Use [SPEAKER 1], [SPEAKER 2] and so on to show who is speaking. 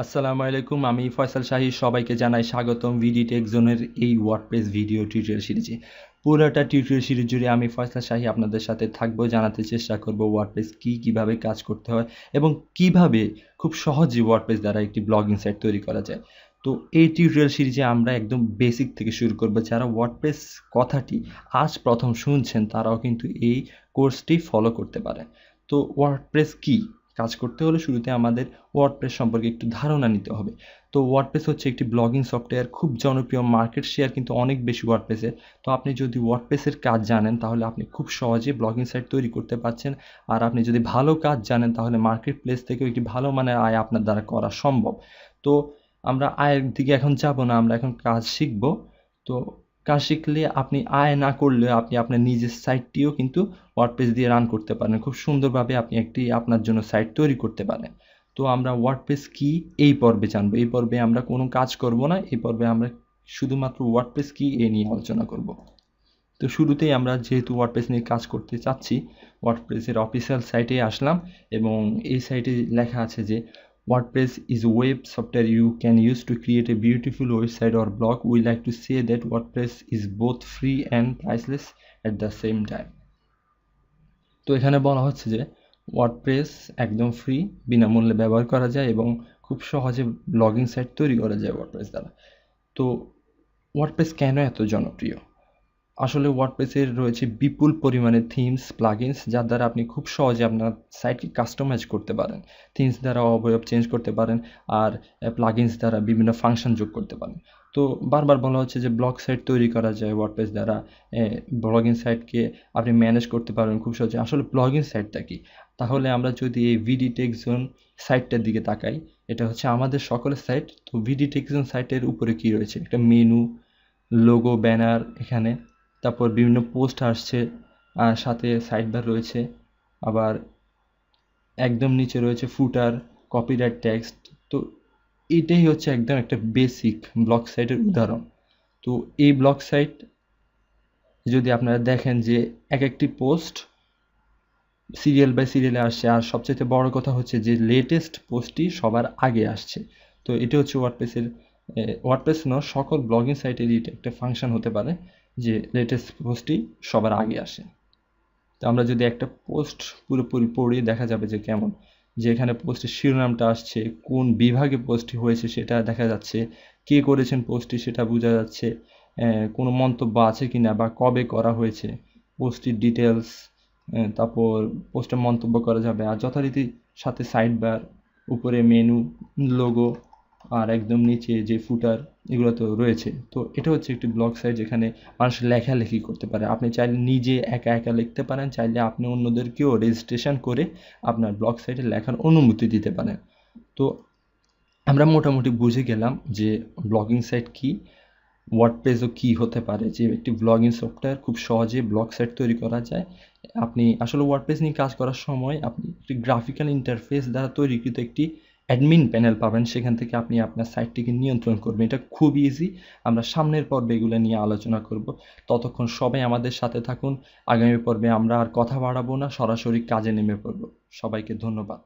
[SPEAKER 1] আসসালামু আলাইকুম, আমি ফয়সাল শাহী। সবাইকে জানাই স্বাগতম ভিডি টেক জোনের এই ওয়ার্ডপ্রেস ভিডিও টিউটোরিয়াল সিরিজে। পুরোটা টিউটোরিয়াল সিরিজ জুড়ে আমি ফয়সাল শাহী আপনাদের সাথে থাকবো, জানাতে চেষ্টা করব ওয়ার্ডপ্রেস কী, কীভাবে কাজ করতে হয় এবং কিভাবে খুব সহজে ওয়ার্ডপ্রেস দ্বারা একটি ব্লগিং সাইট তৈরি করা যায়। তো এই টিউটোরিয়াল সিরিজে আমরা একদম বেসিক থেকে শুরু করব। যারা ওয়ার্ডপ্রেস কথাটি আজ প্রথম শুনছেন তারাও কিন্তু এই কোর্সটি ফলো করতে পারে। তো ওয়ার্ডপ্রেস কী, কাজ করতে হলে শুরুতে আমাদের ওয়ার্ডপ্রেস সম্পর্কে একটু ধারণা নিতে হবে। তো ওয়ার্ডপ্রেস হচ্ছে একটি ব্লগিং সফটওয়্যার, খুব জনপ্রিয়, মার্কেট শেয়ার কিন্তু অনেক বেশি ওয়ার্ডপ্রেসের। তো আপনি যদি ওয়ার্ডপ্রেসের কাজ জানেন তাহলে আপনি খুব সহজে ব্লগিং সাইট তৈরি করতে পারছেন। আর আপনি যদি ভালো কাজ জানেন তাহলে মার্কেট প্লেস থেকেও একটি ভালো মানের আয় আপনার দ্বারা করা সম্ভব। তো আমরা আয়ের দিকে এখন যাব না, আমরা এখন কাজ শিখব। তো কাজ শিখলে আপনি আয় না করলেও আপনি আপনার নিজের সাইটটিও কিন্তু ওয়ার্ডপ্রেস দিয়ে রান করতে পারেন। খুব সুন্দরভাবে আপনি একটি আপনার জন্য সাইট তৈরি করতে পারেন। তো আমরা ওয়ার্ডপ্রেস কি এই পর্বে জানবো। এই পর্বে আমরা কোনো কাজ করব না, এই পর্বে আমরা শুধুমাত্র ওয়ার্ডপ্রেস কি এ নিয়ে আলোচনা করব। তো শুরুতেই আমরা যেহেতু ওয়ার্ডপ্রেস নিয়ে কাজ করতে চাচ্ছি, ওয়ার্ডপ্রেসের অফিসিয়াল সাইটে আসলাম এবং এই সাইটে লেখা আছে যে WordPress is a web software you can use to create a beautiful website or blog. We like to say that WordPress is both free and priceless at the same time. তো এখানে বলা হচ্ছে যে ওয়ার্ডপ্রেস একদম free, বিনামূল্যে ব্যবহার করা যায় এবং খুব সহজে ব্লগিং সাইট তৈরি করা যায় ওয়ার্ডপ্রেস দ্বারা। তো ওয়ার্ডপ্রেস কেন এত জনপ্রিয়? আসলে ওয়ার্ডপ্রেসের রয়েছে বিপুল পরিমাণে থিমস, প্লাগইনস, যার দ্বারা আপনি খুব সহজে আপনার সাইটকে কাস্টমাইজ করতে পারেন। থিমস দ্বারা অবয়ব চেঞ্জ করতে পারেন আর প্লাগইনস দ্বারা বিভিন্ন ফাংশন যোগ করতে পারেন। তো বারবার বলা হচ্ছে যে ব্লগ সাইট তৈরি করা যায় ওয়ার্ডপ্রেস দ্বারা, ব্লগিং সাইটকে আপনি ম্যানেজ করতে পারবেন খুব সহজে। আসলে ব্লগিং সাইটটা কি? তাহলে আমরা যদি এই ভিডি টেক জোন সাইটটার দিকে তাকাই, এটা হচ্ছে আমাদের সকলের সাইট। তো ভিডি টেক জোন সাইটের উপরে কি রয়েছে? একটা মেনু, লোগো, ব্যানার, এখানে তারপর বিভিন্ন পোস্ট আসছে, আর সাথে সাইড বার রয়েছে, আবার একদম নিচে রয়েছে ফুটার, কপিরাইট টেক্সট। তো এটাই হচ্ছে একদম একটা বেসিক ব্লগ সাইটের উদাহরণ। তো এই ব্লগ সাইট যদি আপনারা দেখেন যে এক একটি পোস্ট সিরিয়াল বাই সিরিয়ালে আসছে, আর সবচেয়ে বড় কথা হচ্ছে যে লেটেস্ট পোস্টটি সবার আগে আসছে। তো এটা হচ্ছে ওয়ার্ডপ্রেস সকল ব্লগিং সাইটেরই এটা একটা ফাংশন হতে পারে যে লেটেস্ট পোস্টটি সবার আগে আসে। তো আমরা যদি একটা পোস্ট পুরোপুরি পড়ি দেখা যাবে যে কেমন, যে এখানে পোস্টের শিরোনামটা আসছে, কোন বিভাগে পোস্টটি হয়েছে সেটা দেখা যাচ্ছে, কে করেছেন পোস্টটি সেটা বোঝা যাচ্ছে, কোনো মন্তব্য আছে কি না বা কবে করা হয়েছে, পোস্টটির ডিটেলস, তারপর পোস্টে মন্তব্য করা যাবে। আর যথারীতি সাথে সাইড বার, উপরে মেনু, লোগো, আর একদম নিচে যে ফুটার, এগুলো তো রয়েছে। তো এটা হচ্ছে একটি ব্লগ সাইট যেখানে মানুষ লেখালেখি করতে পারে। আপনি চাইলে নিজে একা একা লিখতে পারেন, চাইলে আপনি অন্যদেরকেও রেজিস্ট্রেশন করে আপনার ব্লগ সাইটে লেখার অনুমতি দিতে পারেন। তো আমরা মোটামুটি বুঝে গেলাম যে ব্লগিং সাইট কি, ওয়ার্ডপ্রেসও কী হতে পারে, যে একটি ব্লগিং সফটওয়্যার খুব সহজে ব্লগ সাইট তৈরি করা যায়। আপনি আসলে ওয়ার্ডপ্রেস নিয়ে কাজ করার সময় আপনি একটি গ্রাফিক্যাল ইন্টারফেস দ্বারা তৈরিকৃত একটি অ্যাডমিন প্যানেল পাবেন, সেখান থেকে আপনি আপনার সাইটটিকে নিয়ন্ত্রণ করবেন। এটা খুব ইজি। আমরা সামনের পর্বে এগুলো নিয়ে আলোচনা করব। ততক্ষণ সবাই আমাদের সাথে থাকুন। আগামী পর্বে আমরা আর কথা বাড়াবো না, সরাসরি কাজে নেমে পড়ব। সবাইকে ধন্যবাদ।